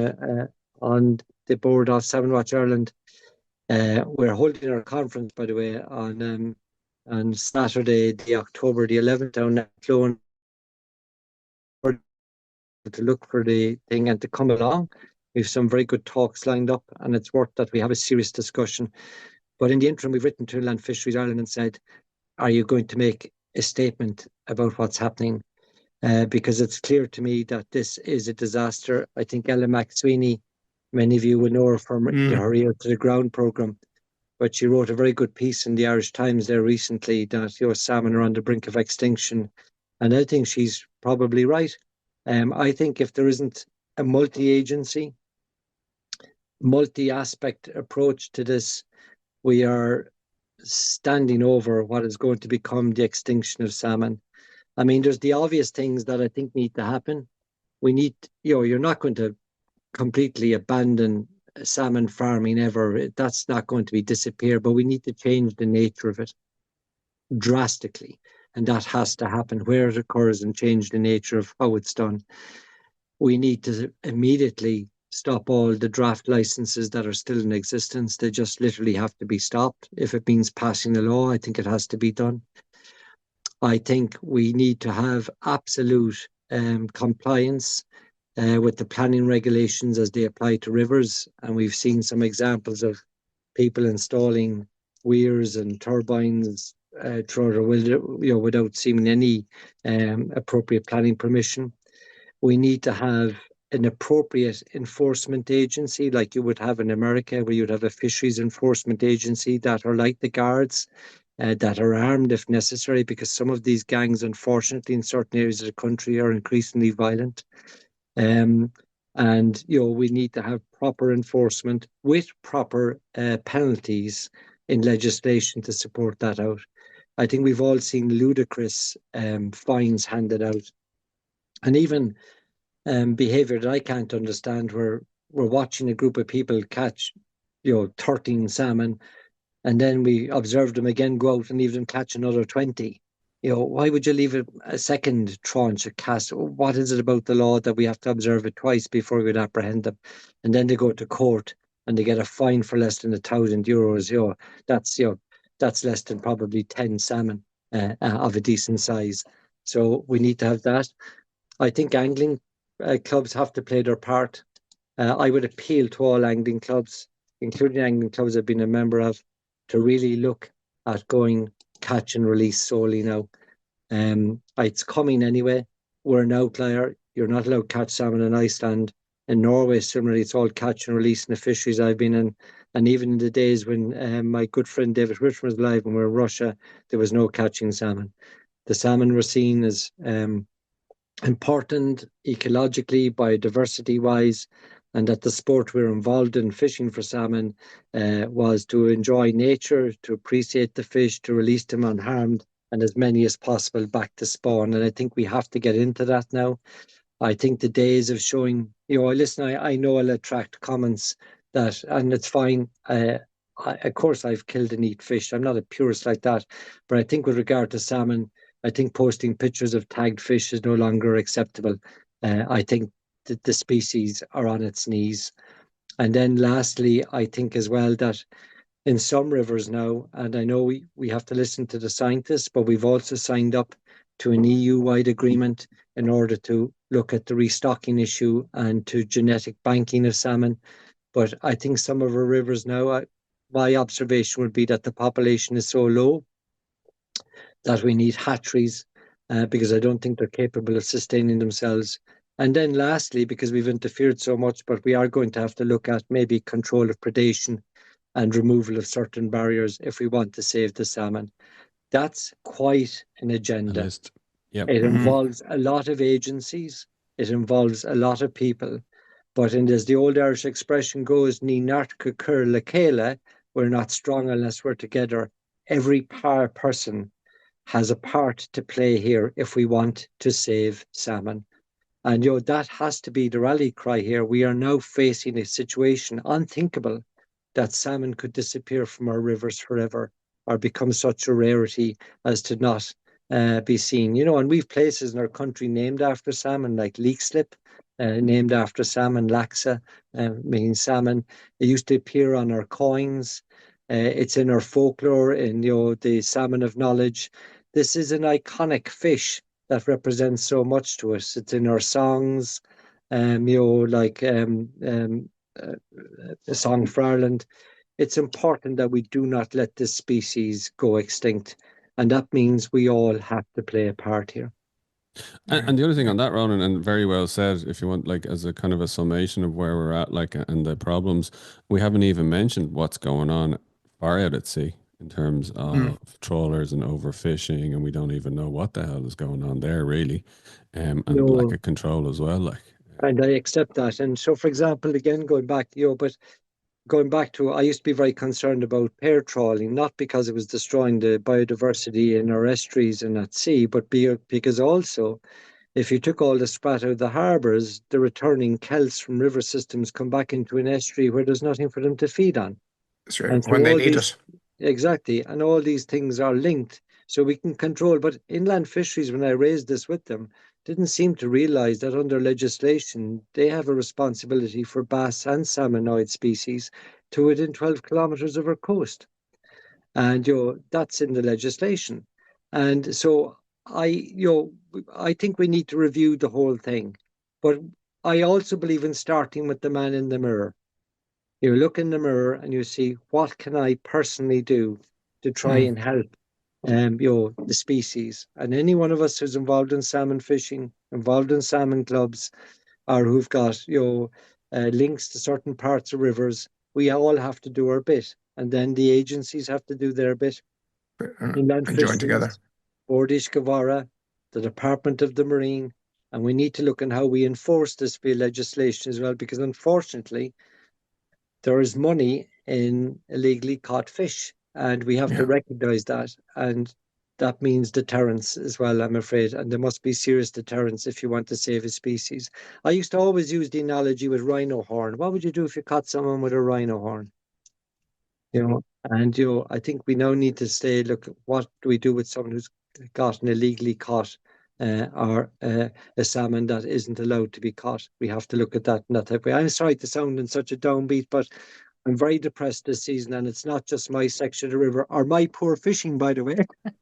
on the board of Salmon Watch Ireland. We're holding our conference, by the way, on Saturday, the October the 11th, down at Clone, to look for the thing and to come along. We have some very good talks lined up, and it's worth that we have a serious discussion. But in the interim, we've written to Land Fisheries Ireland and said, are you going to make a statement about what's happening? Because it's clear to me that this is a disaster. I think Ella McSweeney, many of you will know her from her Ear to the Ground programme, but she wrote a very good piece in the Irish Times there recently that salmon are on the brink of extinction. And I think she's probably right. I think if there isn't a multi-agency, multi-aspect approach to this, we are standing over what is going to become the extinction of salmon. I mean, there's the obvious things that I think need to happen. We need, you're not going to completely abandon salmon farming ever. That's not going to be disappear, but we need to change the nature of it drastically. And that has to happen where it occurs and change the nature of how it's done. We need to immediately stop all the draft licenses that are still in existence. They just literally have to be stopped. If it means passing a law, I think it has to be done. I think we need to have absolute compliance with the planning regulations as they apply to rivers. And we've seen some examples of people installing weirs and turbines without seeming any appropriate planning permission. We need to have an appropriate enforcement agency like you would have in America, where you'd have a fisheries enforcement agency that are like the guards, that are armed if necessary, because some of these gangs, unfortunately, in certain areas of the country are increasingly violent. And we need to have proper enforcement with proper penalties in legislation to support that out. I think we've all seen ludicrous fines handed out, and even behavior that I can't understand, where we're watching a group of people catch 13 salmon, and then we observe them again go out and leave them catch another 20. Why would you leave a second tranche of cast? What is it about the law that we have to observe it twice before we would apprehend them? And then they go to court and they get a fine for less than €1,000. That's less than probably 10 salmon of a decent size. So we need to have that. I think angling clubs have to play their part. I would appeal to all angling clubs, including angling clubs I've been a member of, to really look at going catch and release solely now. It's coming anyway. We're an outlier. You're not allowed to catch salmon in Iceland. In Norway, similarly, it's all catch and release in the fisheries I've been in. And even in the days when my good friend David Richmond was alive and we were in Russia, there was no catching salmon. The salmon were seen as important ecologically, biodiversity-wise, and that the sport we're involved in, fishing for salmon, was to enjoy nature, to appreciate the fish, to release them unharmed, and as many as possible back to spawn. And I think we have to get into that now. I think the days of showing, I know I'll attract comments that, and it's fine. Of course, I've killed and eat fish. I'm not a purist like that. But I think with regard to salmon, I think posting pictures of tagged fish is no longer acceptable. I think that the species are on its knees. And then lastly, I think as well that in some rivers now, and I know we have to listen to the scientists, but we've also signed up to an EU-wide agreement in order to look at the restocking issue and to genetic banking of salmon. But I think some of our rivers now, my observation would be that the population is so low that we need hatcheries because I don't think they're capable of sustaining themselves. And then lastly, because we've interfered so much, but we are going to have to look at maybe control of predation and removal of certain barriers if we want to save the salmon. That's quite an A agenda. list. Yep. It Mhm. involves a lot of agencies. It involves a lot of people. But as the old Irish expression goes, Ní nart go cur le céile, we're not strong unless we're together. Every person has a part to play here if we want to save salmon. And that has to be the rally cry here. We are now facing a situation unthinkable that salmon could disappear from our rivers forever or become such a rarity as to not be seen. And we've places in our country named after salmon, like Leakslip, named after salmon, Laxa, meaning salmon. It used to appear on our coins. It's in our folklore, in the salmon of knowledge. This is an iconic fish that represents so much to us. It's in our songs, like a song for Ireland. It's important that we do not let this species go extinct. And that means we all have to play a part here. And the other thing on that, Ronan, and very well said, if you want, like, as a kind of a summation of where we're at, like, and the problems, we haven't even mentioned what's going on far out at sea in terms of trawlers and overfishing, and we don't even know what the hell is going on there, really, and lack No, of control as well, like. and I accept that. And so, for example, again, going back to, I used to be very concerned about pair trawling, not because it was destroying the biodiversity in our estuaries and at sea, but because also, if you took all the spat out of the harbours, the returning kelts from river systems come back into an estuary where there's nothing for them to feed on. That's right. And so When they all need these, it. exactly, and all these things are linked. So we can control, but inland fisheries, when I raised this with them, didn't seem to realize that under legislation, they have a responsibility for bass and salmonoid species to within 12 kilometers of our coast. And that's in the legislation. And so I think we need to review the whole thing. But I also believe in starting with the man in the mirror. You look in the mirror and you see, what can I personally do to try Mm. and help the species. And any one of us who's involved in salmon fishing, involved in salmon clubs, or who've got links to certain parts of rivers, we all have to do our bit, and then the agencies have to do their bit. Inland And join together. Fisheries, Bordish Gavara, the Department of the Marine, and we need to look at how we enforce this via legislation as well, because unfortunately there is money in illegally caught fish, and we have to Yeah. recognize that. And that means deterrence as well, I'm afraid. And there must be serious deterrence if you want to save a species. I used to always use the analogy with rhino horn. What would you do if you caught someone with a rhino horn? And I think we now need to say, look, what do we do with someone who's gotten illegally caught or a salmon that isn't allowed to be caught? We have to look at that in that type of way. I'm sorry to sound in such a downbeat, but I'm very depressed this season, and it's not just my section of the river or my poor fishing, by the way.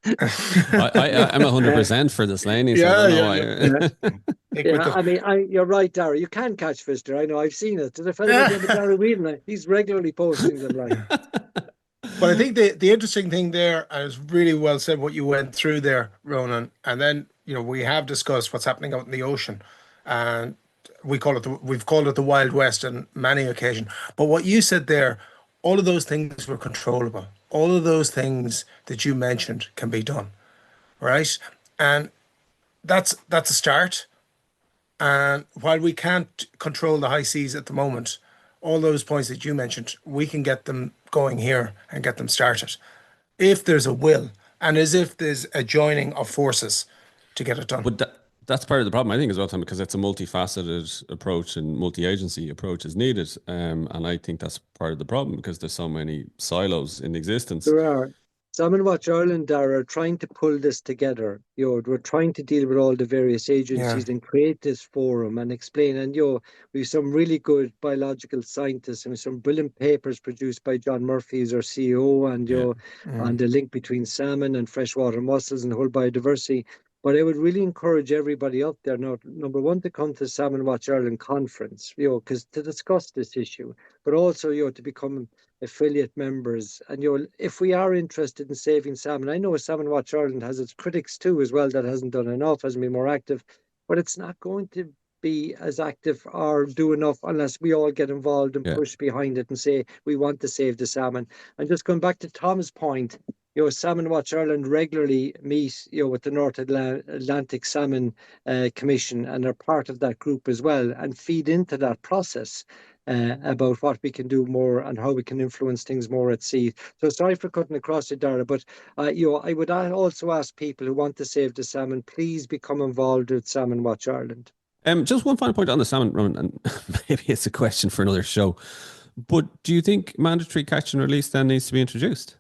I'm 100% for the slaney, so I Yeah, don't know yeah, yeah. Yeah, why. Think with yeah. the I mean, you're right, Dara. You can catch fish there. I know. I've seen it. There's a fellow by the name of Dara Whelan. He's regularly posting them. Like, But I think the interesting thing there, and it's really well said what you went through there, Ronan. And then, we have discussed what's happening out in the ocean. And we've called it the Wild West on many occasions. But what you said there, all of those things were controllable. All of those things that you mentioned can be done, right? And that's a start. And while we can't control the high seas at the moment, all those points that you mentioned, we can get them going here and get them started. If there's a will and as if there's a joining of forces to get it done. But that's part of the problem, I think, as well, Tom, because it's a multifaceted approach and multi-agency approach is needed. And I think that's part of the problem because there's so many silos in existence. there are. Salmon Watch Ireland are trying to pull this together. We're trying to deal with all the various Yeah. agencies and create this forum and explain. And we've some really good biological scientists and some brilliant papers produced by John Murphy, who's our CEO, and Yeah. on the link between salmon and freshwater mussels and whole biodiversity. But I would really encourage everybody out there now, number one, to come to Salmon Watch Ireland conference, because to discuss this issue, but also, to become affiliate members. And if we are interested in saving salmon, I know Salmon Watch Ireland has its critics too as well, that hasn't done enough, hasn't been more active, but it's not going to be as active or do enough unless we all get involved and Yeah. push behind it and say we want to save the salmon. And just going back to Tom's point, Salmon Watch Ireland regularly meet, with the North Atlantic Salmon Commission, and are part of that group as well, and feed into that process about what we can do more and how we can influence things more at sea. So sorry for cutting across it, Dara, but I would also ask people who want to save the salmon, please become involved with Salmon Watch Ireland. Just one final point on the salmon, Ronan, and maybe it's a question for another show. But do you think mandatory catch and release then needs to be introduced?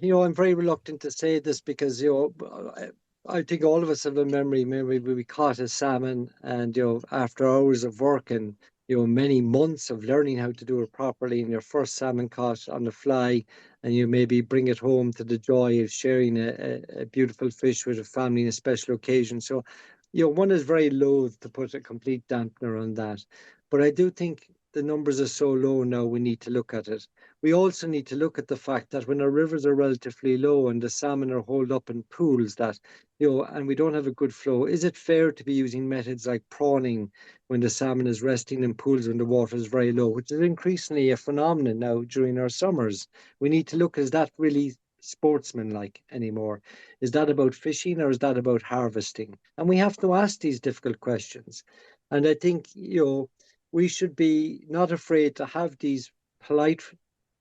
I'm very reluctant to say this because, I think all of us have a memory. Maybe we caught a salmon, and, after hours of work and, many months of learning how to do it properly, and your first salmon caught on the fly, and you maybe bring it home to the joy of sharing a beautiful fish with a family in a special occasion. So, one is very loath to put a complete dampener on that. But I do think the numbers are so low now, we need to look at it. We also need to look at the fact that when our rivers are relatively low and the salmon are holed up in pools, that, and we don't have a good flow, is it fair to be using methods like prawning when the salmon is resting in pools when the water is very low, which is increasingly a phenomenon now during our summers? We need to look, is that really sportsmanlike anymore? Is that about fishing, or is that about harvesting? And we have to ask these difficult questions. And I think, we should be not afraid to have these polite,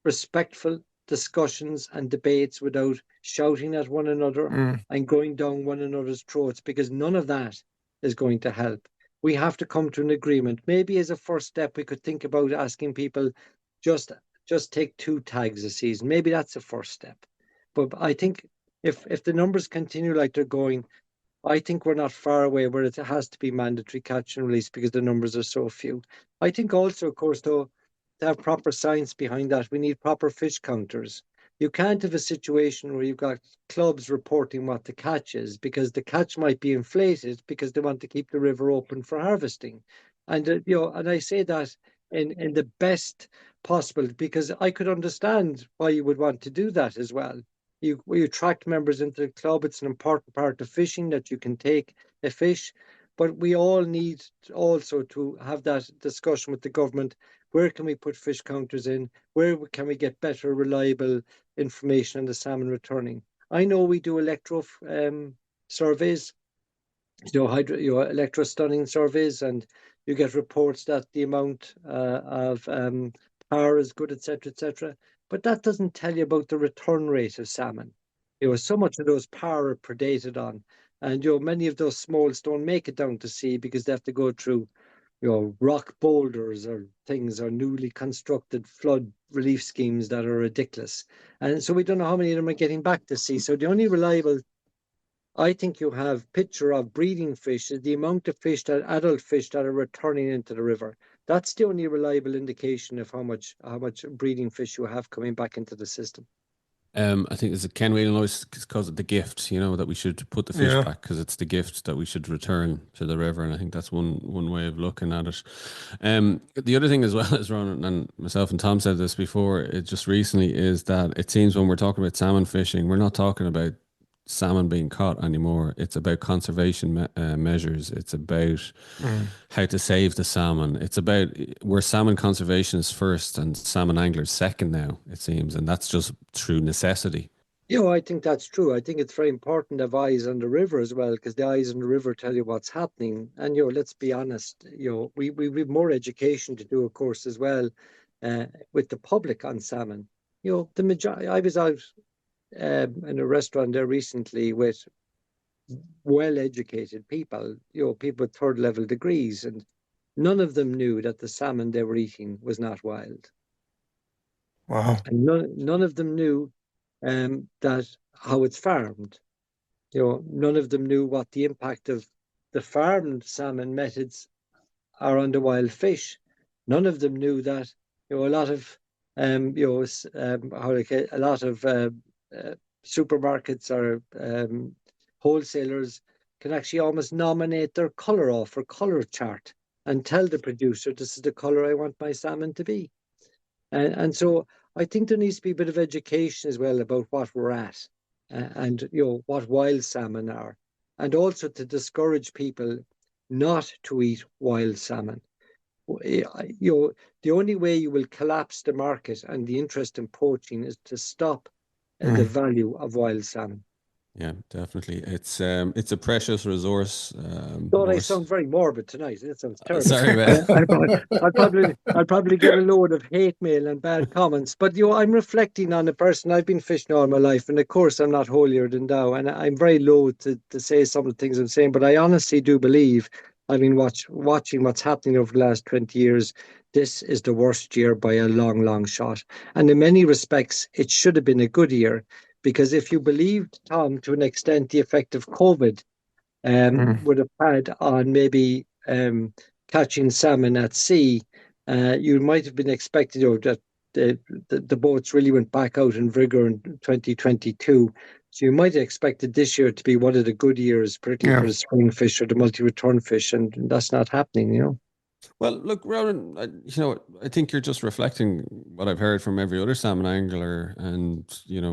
respectful discussions and debates without shouting at one another and going down one another's throats, because none of that is going to help. We have to come to an agreement. Maybe as a first step, we could think about asking people just take 2 tags a season. Maybe that's a first step. But I think if the numbers continue like they're going, I think we're not far away where it has to be mandatory catch and release because the numbers are so few. I think also, of course, though, to have proper science behind that, we need proper fish counters. You can't have a situation where you've got clubs reporting what the catch is, because the catch might be inflated because they want to keep the river open for harvesting. And and I say that in the best possible, because I could understand why you would want to do that as well. You attract members into the club. It's an important part of fishing that you can take a fish, but we all need also to have that discussion with the government. Where can we put fish counters in? Where can we get better, reliable information on the salmon returning? I know we do surveys, electro-stunning surveys, and you get reports that the amount of power is good, etc., etc. But that doesn't tell you about the return rate of salmon. So much of those power are predated on, and many of those smalls don't make it down to sea because they have to go through rock boulders or things, or newly constructed flood relief schemes that are ridiculous. And so we don't know how many of them are getting back to sea. So the only reliable, I think, you have picture of breeding fish is the amount of adult fish that are returning into the river. That's the only reliable indication of how much breeding fish you have coming back into the system. I think it's Ken Whelan always calls it the gift, that we should put the fish back because it's the gift that we should return to the river. And I think that's one way of looking at it. The other thing as well, as Ronan and myself and Tom said this before, it just recently, is that it seems when we're talking about salmon fishing, we're not talking about salmon being caught anymore. It's about conservation measures. It's about how to save the salmon. It's about where salmon conservation is first and salmon anglers second now, it seems, and that's just through necessity. I think that's true. I think it's very important to have eyes on the river as well, because the eyes on the river tell you what's happening. And let's be honest, we have more education to do, of course, as well, with the public on salmon. The majority. I was out in a restaurant there recently with well-educated people, people with third-level degrees, and none of them knew that the salmon they were eating was not wild. Wow. And none of them knew that how it's farmed. None of them knew what the impact of the farmed salmon methods are on the wild fish. None of them knew that a lot of a lot of supermarkets or wholesalers can actually almost nominate their color off or color chart and tell the producer, this is the color I want my salmon to be. And so I think there needs to be a bit of education as well about what we're at and what wild salmon are, and also to discourage people not to eat wild salmon. The only way you will collapse the market and the interest in poaching is to stop the value of wild salmon. Yeah, definitely. It's a precious resource. God, I sound very morbid tonight. It sounds terrible. Sorry, man. I'll probably get a load of hate mail and bad comments. But I'm reflecting on a person. I've been fishing all my life, and of course, I'm not holier than thou. And I'm very loath to say some of the things I'm saying. But I honestly do believe, I mean, watching what's happening over the last 20 years, this is the worst year by a long, long shot. And in many respects, it should have been a good year. Because if you believed, Tom, to an extent, the effect of COVID would have had on maybe catching salmon at sea, you might have been expected that the boats really went back out in vigor in 2022. So you might have expected this year to be one of the good years, particularly for the spring fish or the multi-return fish, and that's not happening. Well, look, Ronan, I think you're just reflecting what I've heard from every other salmon angler and,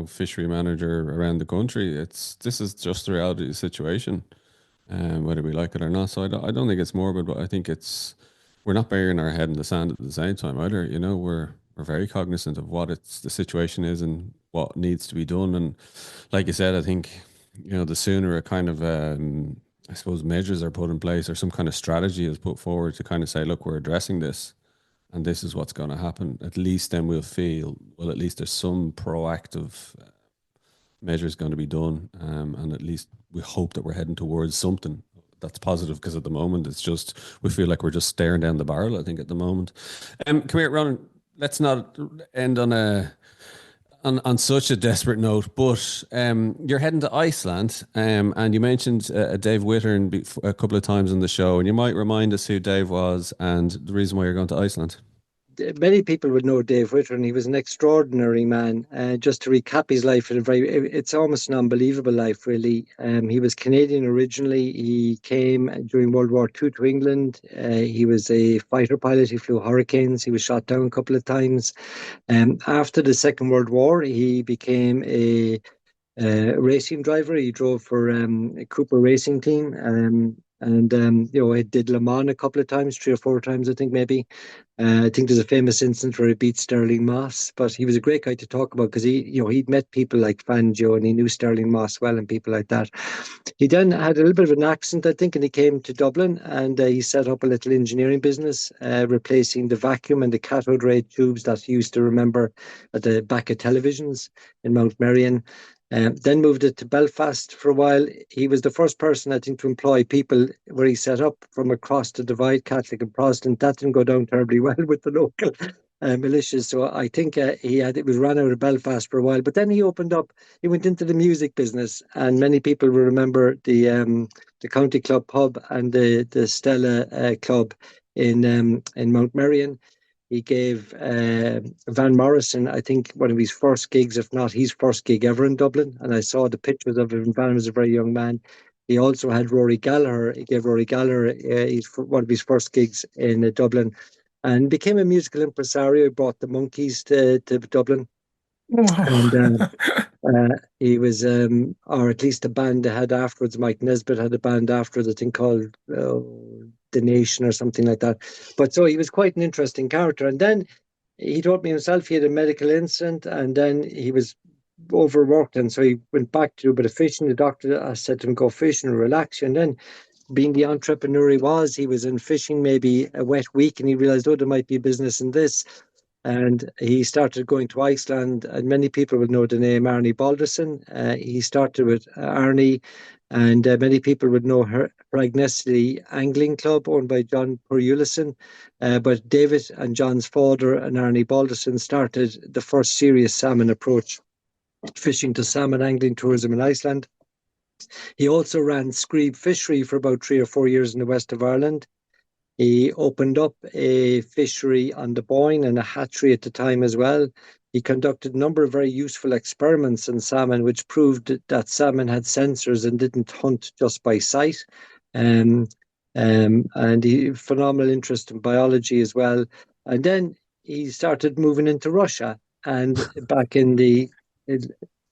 fishery manager around the country. This is just the reality of the situation, whether we like it or not. So I don't think it's morbid, but I think we're not burying our head in the sand at the same time either. We're very cognizant of what the situation is and what needs to be done. And like you said, I think, the sooner a kind of, I suppose, measures are put in place or some kind of strategy is put forward to kind of say, look, we're addressing this and this is what's going to happen. At least then we'll feel, well, at least there's some proactive measures going to be done. And at least we hope that we're heading towards something that's positive, because at the moment it's just, we feel like we're just staring down the barrel, I think, at the moment. Come here, Ronan, let's not end on such a desperate note, but you're heading to Iceland, and you mentioned Dave Whittern a couple of times on the show, and you might remind us who Dave was and the reason why you're going to Iceland. Many people would know Dave Whittern. He was an extraordinary man. Just to recap his life, it's almost an unbelievable life, really. He was Canadian originally. He came during World War II to England. He was a fighter pilot. He flew Hurricanes. He was shot down a couple of times. After the Second World War, he became a racing driver. He drove for a Cooper racing team. He did Le Mans a couple of times, 3 or 4 times, I think, maybe. I think there's a famous instance where he beat Sterling Moss, but he was a great guy to talk about because he'd met people like Fangio and he knew Sterling Moss well and people like that. He then had a little bit of an accent, I think, and he came to Dublin and he set up a little engineering business, replacing the vacuum and the cathode ray tubes that he used to remember at the back of televisions in Mount Merion. Then moved it to Belfast for a while. He was the first person, I think, to employ people where he set up from across the divide, Catholic and Protestant. That didn't go down terribly well with the local militias. So I think it was run out of Belfast for a while. But then he went into the music business, and many people will remember the County Club pub and the Stella Club in Mount Merion. He gave Van Morrison, I think, one of his first gigs, if not his first gig ever in Dublin. And I saw the pictures of him. Van was a very young man. He also had Rory Gallagher. He gave Rory Gallagher one of his first gigs in Dublin, and became a musical impresario. He brought the Monkees to Dublin. And he was, or at least the band they had afterwards, Mike Nesbitt had a band afterwards, I think called The Nation or something like that. But so he was quite an interesting character. And then he told me himself he had a medical incident and then he was overworked. And so he went back to do a bit of fishing. The doctor said to him, go fishing and relax. And then, being the entrepreneur he was in fishing maybe a wet week and he realized, there might be a business in this. And he started going to Iceland, and many people would know the name Arnie Balderson. He started with Arnie, and many people would know her Pragnesty Angling Club, owned by John Purulison. But David and John's father and Arnie Balderson started the first serious salmon approach fishing to salmon angling tourism in Iceland. He also ran Screeb Fishery for about 3 or 4 years in the west of Ireland. He opened up a fishery on the Boyne and a hatchery at the time as well. He conducted a number of very useful experiments on salmon, which proved that salmon had sensors and didn't hunt just by sight. And he phenomenal interest in biology as well. And then he started moving into Russia, and back in the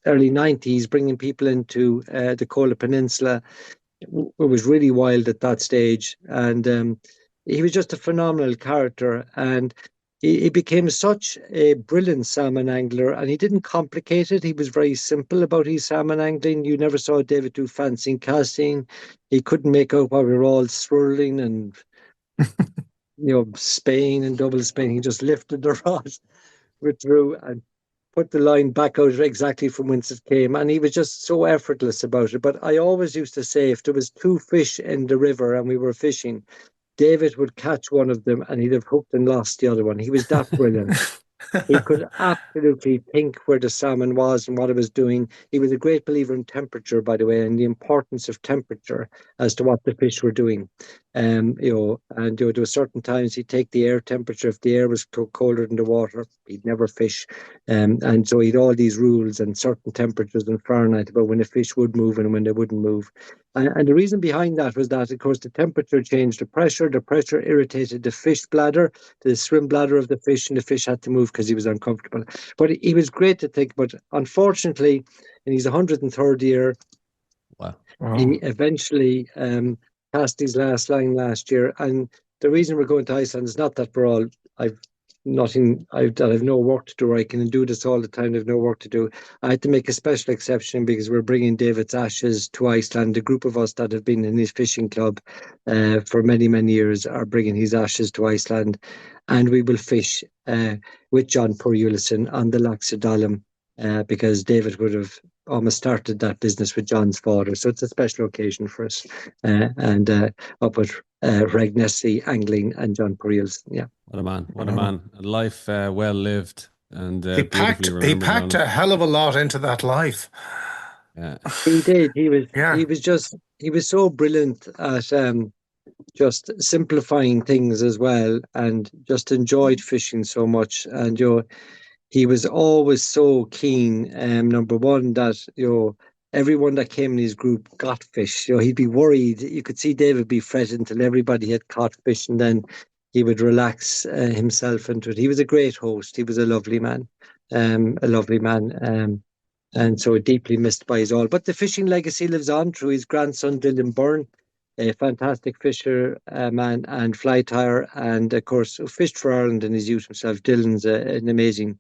early 90s, bringing people into the Kola Peninsula. It was really wild at that stage, and he was just a phenomenal character, and he became such a brilliant salmon angler, and he didn't complicate it. He was very simple about his salmon angling. You never saw David do fancy casting. He couldn't make out why we were all swirling and Spain and double Spain. He just lifted the rod, withdrew, and put the line back out exactly from whence it came. And he was just so effortless about it. But I always used to say, if there was 2 fish in the river and we were fishing, David would catch one of them and he'd have hooked and lost the other one. He was that brilliant. He could absolutely think where the salmon was and what it was doing. He was a great believer in temperature, by the way, and the importance of temperature as to what the fish were doing. There were certain times he'd take the air temperature. If the air was colder than the water, he'd never fish. And so he'd all these rules and certain temperatures in Fahrenheit about when a fish would move and when they wouldn't move. And the reason behind that was that, of course, the temperature changed the pressure. The pressure irritated the fish bladder, the swim bladder of the fish, and the fish had to move because he was uncomfortable. But he was great to think. But unfortunately, in his 103rd year, wow. He eventually cast his last line last year. And the reason we're going to Iceland is not that I've no work to do, or I can do this all the time. I've no work to do. I had to make a special exception because we're bringing David's ashes to Iceland. A group of us that have been in his fishing club for many, many years are bringing his ashes to Iceland, and we will fish with John Purjulison on the Laxidalum because David would have almost started that business with John's father. So it's a special occasion for us. And up at Regnessi Angling and John Purjulison. Yeah. What a man. What a man. A life well lived. And he packed a hell of a lot into that life. Yeah. He did. He was so brilliant at just simplifying things as well, and just enjoyed fishing so much. And he was always so keen, number one, that everyone that came in his group got fish. He'd be worried. You could see David be fretted until everybody had caught fish, and then he would relax himself into it. He was a great host. He was a lovely man, and so deeply missed by us all. But the fishing legacy lives on through his grandson, Dylan Byrne, a fantastic fisher man and fly tyer, and of course fished for Ireland in his youth himself. Dylan's an amazing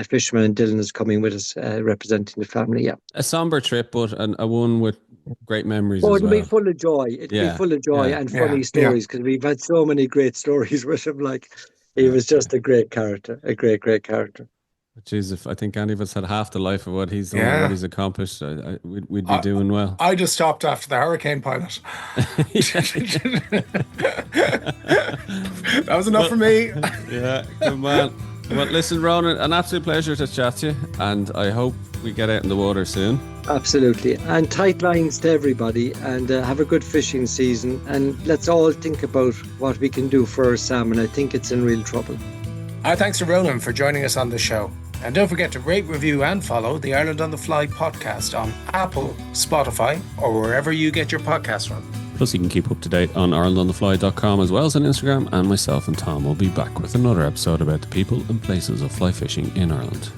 fisherman, and Dylan is coming with us representing the family. Yeah, a somber trip, but a one with great memories. It'll be full of joy. It'll be full of joy and funny stories, because we've had so many great stories with him. He was just a great character, a great character. Jeez, if I think any of us had half the life of what he's done, what he's accomplished, we'd be doing well. I just stopped after the hurricane pilot. That was enough for me. Yeah, good man. Well, listen, Ronan, an absolute pleasure to chat to you, and I hope we get out in the water soon. Absolutely. And tight lines to everybody, and have a good fishing season, and let's all think about what we can do for our salmon. I think it's in real trouble. Our thanks to Ronan for joining us on the show. And don't forget to rate, review and follow the Ireland on the Fly podcast on Apple, Spotify, or wherever you get your podcasts from. Plus, you can keep up to date on IrelandOnTheFly.com as well as on Instagram, and myself and Tom will be back with another episode about the people and places of fly fishing in Ireland.